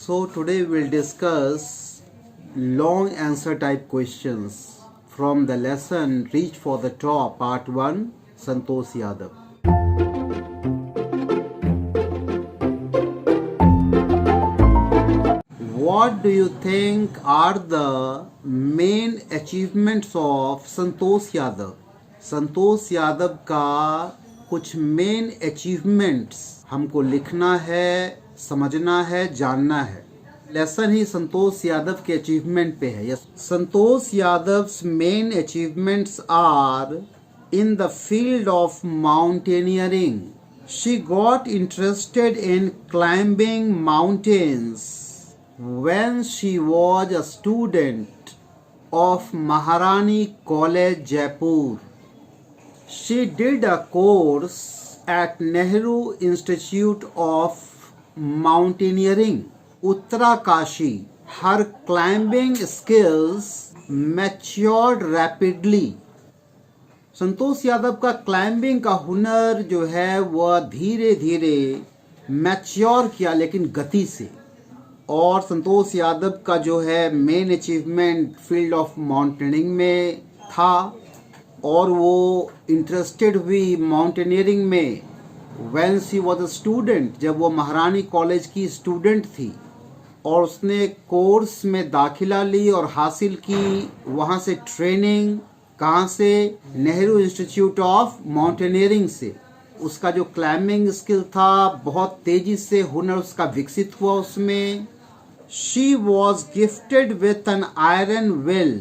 So today we'll discuss long answer type questions from the lesson Reach for the Top Part 1 Santosh Yadav. What do you think are the main achievements of Santosh Yadav? Santosh Yadav का कुछ main achievements हमको लिखना है, समझना है, जानना है. Lesson ही संतोष यादव के अचीवमेंट पे है. Santosh Yadav's main achievements are in the field of mountaineering. She got interested in climbing mountains when she was a student of Maharani College, Jaipur. She did a course at Nehru Institute of Mountaineering, Uttarakashi. Her climbing skills matured rapidly. Santosh Yadav का climbing का हुनर जो है वह धीरे धीरे mature किया, लेकिन गति से. और संतोष यादव का जो है main achievement field of mountaineering में था और वो इंटरेस्टेड हुई माउंटेनियरिंग में when she was a student, जब वो महारानी कॉलेज की स्टूडेंट थी और उसने कोर्स में दाखिला ली और हासिल की वहाँ से ट्रेनिंग. कहाँ से? नेहरू इंस्टीट्यूट ऑफ माउंटेनियरिंग से. उसका जो क्लाइंबिंग स्किल था बहुत तेजी से हुनर उसका विकसित हुआ उसमें. She was gifted with an iron will.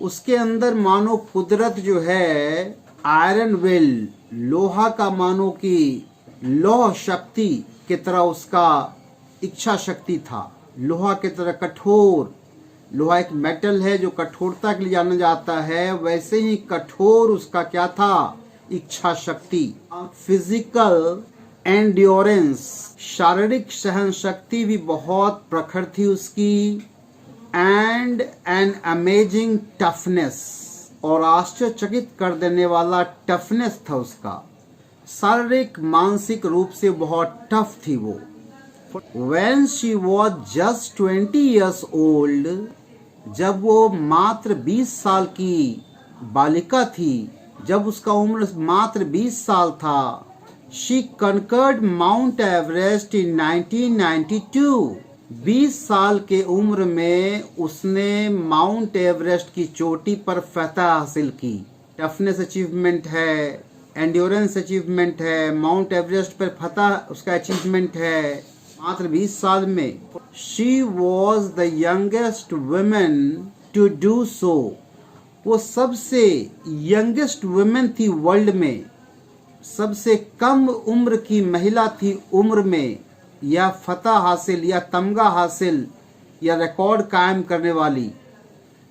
उसके अंदर मानो कुदरत जो है आयरन विल, लोहा का मानो कि लौह शक्ति की तरह उसका इच्छा शक्ति था. लोहा की तरह कठोर. लोहा एक मेटल है जो कठोरता के लिए जाना जाता है, वैसे ही कठोर उसका क्या था? इच्छा शक्ति. फिजिकल एंड्योरेंस, शारीरिक सहन शक्ति भी बहुत प्रखर थी उसकी. एंड एन अमेजिंग टफनेस, और आश्चर्यचकित कर देने वाला टफनेस था उसका. शारीरिक मानसिक रूप से बहुत टफ थी वो. When she was just 20 years old, जब वो मात्र 20 साल की बालिका थी, जब उसका उम्र मात्र 20 साल था, She conquered Mount Everest in 1992. 20 साल के उम्र में उसने माउंट एवरेस्ट की चोटी पर फतह हासिल की. टफनेस अचीवमेंट है, एंड्योरेंस अचीवमेंट है, माउंट एवरेस्ट पर फतह उसका अचीवमेंट है मात्र 20 साल में. She was the youngest woman to do so. वो सबसे यंगेस्ट वुमेन थी वर्ल्ड में, सबसे कम उम्र की महिला थी उम्र में या फतह हासिल या तमगा हासिल या रिकॉर्ड कायम करने वाली.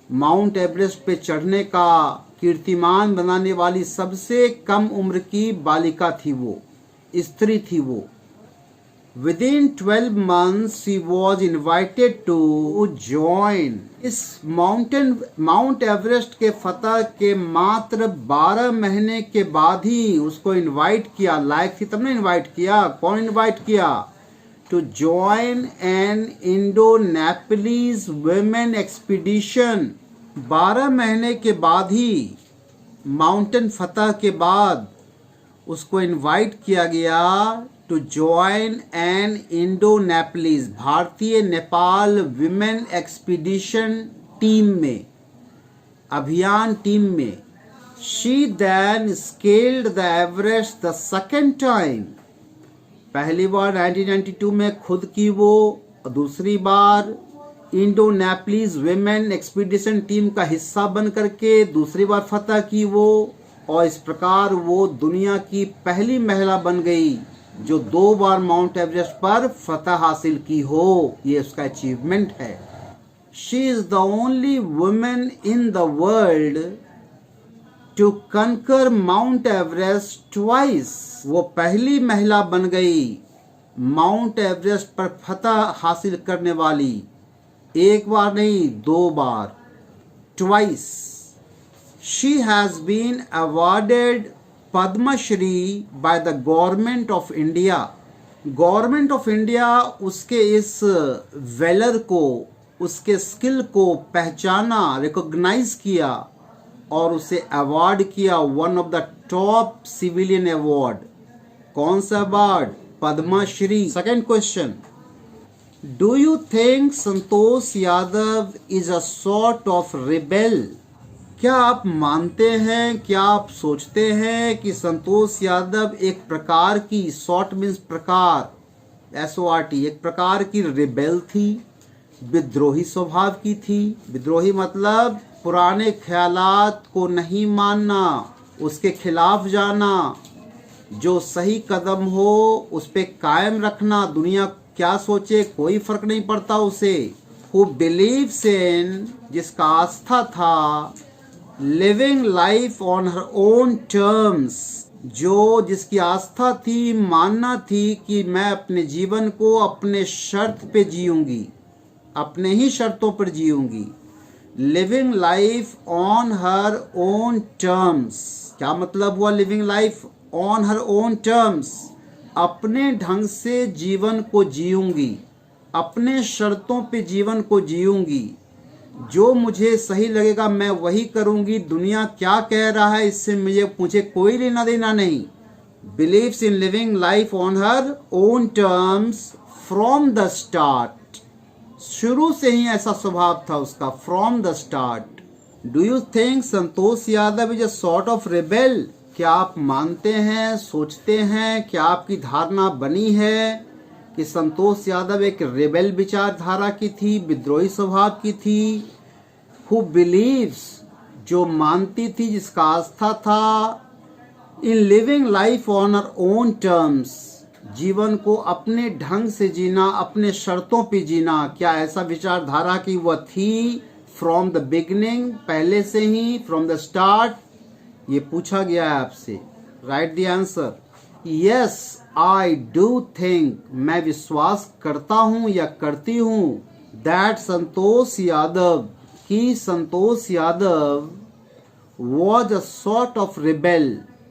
माउंट एवरेस्ट पे चढ़ने का कीर्तिमान बनाने वाली सबसे कम उम्र की बालिका थी वो, स्त्री थी वो. Within 12 months she was invited to join. इस माउंट एवरेस्ट के फतह के मात्र 12 महीने के बाद ही उसको इनवाइट किया. लायक थी तब ने इनवाइट किया. कौन इनवाइट किया? To join an Indo-Nepalese women expedition. 12 महीने के बाद ही माउंटेन फतह के बाद उसको इनवाइट किया गया to join an Indo-Nepalese, भारतीय नेपाल विमेन एक्सपीडिशन टीम में, अभियान टीम में. She then scaled the Everest the second time. पहली बार 1992 में खुद की वो, दूसरी बार Indo Nepalese women expedition team का हिस्सा बन करके दूसरी बार फतह की वो. और इस प्रकार वो दुनिया की पहली महिला बन गई जो 2 बार माउंट एवरेस्ट पर फतह हासिल की हो. ये उसका अचीवमेंट है. She is the only women in the world to conquer mount Everest twice. वो पहली महिला बन गई माउंट एवरेस्ट पर फतह हासिल करने वाली. एक बार नहीं, 2 बार, twice. She has been awarded Padma Shri by the government of India. Government of India उसके इस वेलर को, उसके स्किल को पहचाना, रिकॉग्नाइज किया और उसे अवार्ड किया one of the top civilian award. कौन सा award? Padma Shri. Second question, do you think Santosh Yadav is a sort of rebel? क्या आप मानते हैं, क्या आप सोचते हैं कि संतोष यादव एक प्रकार की, सॉर्ट मीन्स प्रकार, SORT, एक प्रकार की रिबेल थी, विद्रोही स्वभाव की थी? विद्रोही मतलब पुराने ख्यालात को नहीं मानना, उसके खिलाफ जाना, जो सही कदम हो उस पे कायम रखना, दुनिया क्या सोचे कोई फर्क नहीं पड़ता उसे। हु बिलीव्स इन, जिसका आस्था था, living life on her own terms, जो जिसकी आस्था थी, मानना थी कि मैं अपने जीवन को अपने शर्त पे जीऊंगी, अपने ही शर्तों पर जीऊंगी। Living life on her own terms, क्या मतलब हुआ living life on her own terms? अपने ढंग से जीवन को जीऊंगी, अपने शर्तों पे जीवन को जीऊंगी, जो मुझे सही लगेगा मैं वही करूंगी, दुनिया क्या कह रहा है इससे मुझे कोई लेना देना नहीं। Believes in living life on her own terms from the start, शुरू से ही ऐसा स्वभाव था उसका, from the start. Do you think Santosh Yadav is a sort of rebel? क्या आप मानते हैं, सोचते हैं, क्या आपकी धारणा बनी है कि संतोष यादव एक रिबेल विचारधारा की थी, विद्रोही स्वभाव की थी? हु बिलीव्स, जो मानती थी, जिसका आस्था था, in living life on her own terms, जीवन को अपने ढंग से जीना, अपने शर्तों पे जीना। क्या ऐसा विचारधारा की वह थी फ्रॉम द बिगिनिंग, पहले से ही, फ्रॉम द स्टार्ट? ये पूछा गया है आपसे। Right the answer. Yes I do think, मैं विश्वास करता हूं या करती हूं, दैट संतोष यादव, कि Santosh Yadav was a sort of rebel,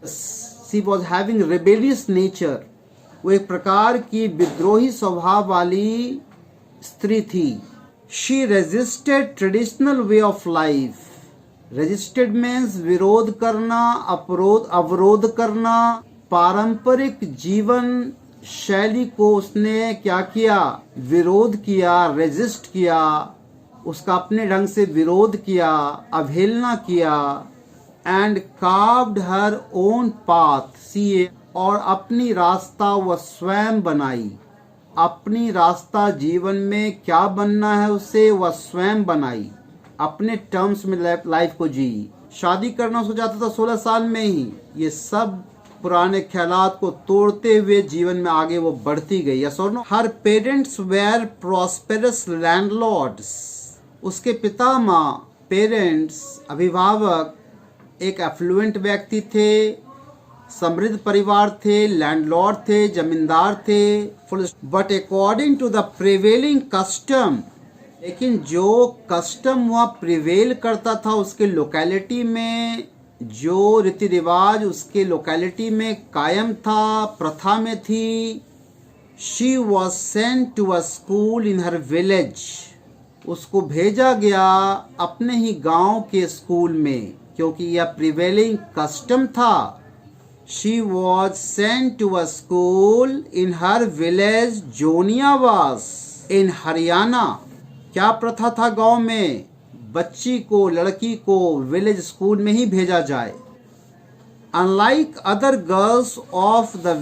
she was having rebellious nature, वो एक प्रकार की विद्रोही स्वभाव वाली स्त्री थी। She resisted traditional way of life, resisted means विरोध करना, अवरोध करना, पारंपरिक जीवन शैली को उसने क्या किया? विरोध किया, रेजिस्ट किया, उसका अपने ढंग से विरोध किया, अवहेलना किया। And carved her own path, see, और अपनी रास्ता वह स्वयं बनाई। अपनी रास्ता जीवन में क्या बनना है उसे वह स्वयं बनाई, अपने टर्म्स में लाइफ को जी। शादी करना सोचा था 16 साल में ही। ये सब पुराने ख्यालात को तोड़ते हुए जीवन में आगे वो बढ़ती गई। यस और no? Her parents were prosperous landlords, उसके पिता माँ, पेरेंट्स, अभिभावक एक एफ्लुएंट व्यक्ति थे, समृद्ध परिवार थे, लैंडलॉर्ड थे, जमींदार थे। But according to the prevailing custom, लेकिन जो कस्टम वहाँ प्रिवेल करता था उसके लोकेलिटी में, जो रीति रिवाज उसके लोकेलिटी में कायम था, प्रथा में थी, she was sent to a school in her village, उसको भेजा गया अपने ही गांव के स्कूल में, क्योंकि यह प्रिवेलिंग कस्टम था। She was sent to a school in her village Joniawas in Haryana. क्या प्रथा था गांव में? बच्ची को, लड़की को विलेज स्कूल में ही भेजा जाए। Unlike other girls of the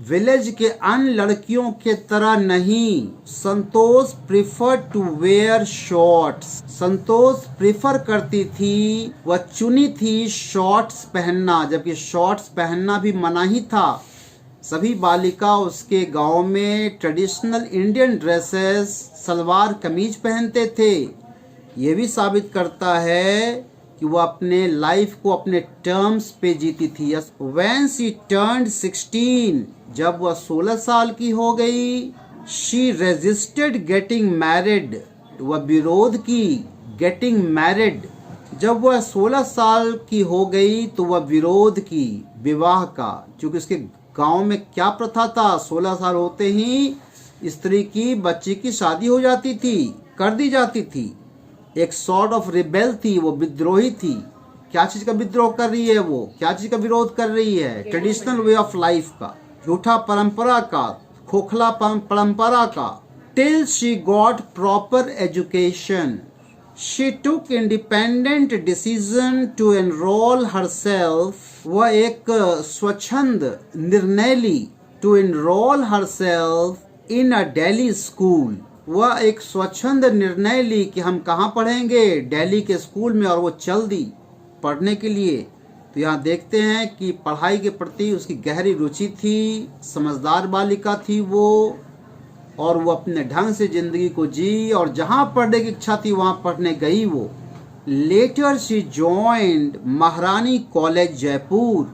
village के अन्य लड़कियों के तरह नहीं, Santosh prefer to wear shorts, Santosh prefer करती थी, वह चुनी थी शॉर्ट्स पहनना, जबकि शॉर्ट्स पहनना भी मना ही था। सभी बालिका उसके गांव में traditional Indian dresses, salwar kameez पहनते थे। ये भी साबित करता है कि वो अपने लाइफ को अपने टर्म्स पे जीती थी। When she turned 16, जब वह 16 साल की हो गई, she resisted getting married, वह विरोध की getting married। जब वह 16 साल की हो गई तो वह विरोध की विवाह का, क्योंकि उसके गांव में क्या प्रथा था, 16 साल होते ही स्त्री की, बच्ची की शादी हो जाती थी, कर दी जाती थी। एक सॉर्ट ऑफ रिबेल थी, वो विद्रोही थी। क्या चीज का विद्रोह कर रही है वो, क्या चीज का विरोध कर रही है? ट्रेडिशनल वे ऑफ लाइफ का, झूठा परंपरा का, खोखला परंपरा का। Till she got proper education, she took independent decision to enrol herself. वह एक स्वच्छंद निर्णय ली, to enrol herself in a Delhi school. वह एक स्वच्छंद निर्णय ली कि हम कहाँ पढ़ेंगे, दिल्ली के स्कूल में, और वो चल दी पढ़ने के लिए। तो यहाँ देखते हैं कि पढ़ाई के प्रति उसकी गहरी रुचि थी, समझदार बालिका थी वो, और वो अपने ढंग से जिंदगी को जी, और जहाँ पढ़ने की इच्छा थी वहाँ पढ़ने गई वो। लेटर शी जॉइंड महारानी कॉलेज जयपुर।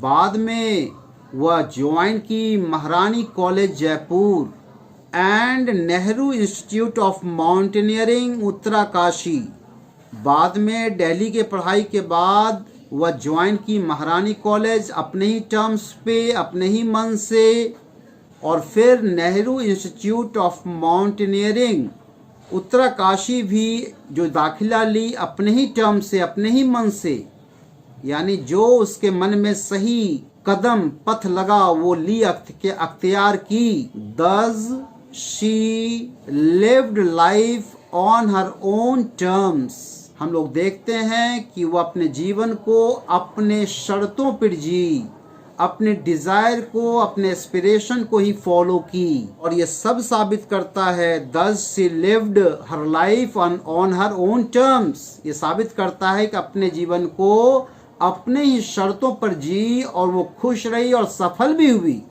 बाद में वह ज्वाइन की महारानी college Jaipur and Nehru institute of mountaineering Uttarkashi. बाद में दिल्ली के पढ़ाई के बाद वह ज्वाइन की महारानी कॉलेज अपने ही टर्म्स पे, अपने ही मन से, और फिर Nehru institute of mountaineering Uttarkashi भी जो दाखिला ली अपने ही टर्म से, अपने ही मन से, यानी जो उसके मन में सही कदम पथ लगा वो ली, अख्तियार की। Thus she lived life on her own terms। हम लोग देखते हैं कि वो अपने जीवन को अपने शर्तों पर जी, अपने डिजायर को, अपने एस्पिरेशन को ही फॉलो की, और ये सब साबित करता है thus she lived her life on her own terms। ये साबित करता है कि अपने जीवन को अपने ही शर्तों पर जी, और वो खुश रही और सफल भी हुई।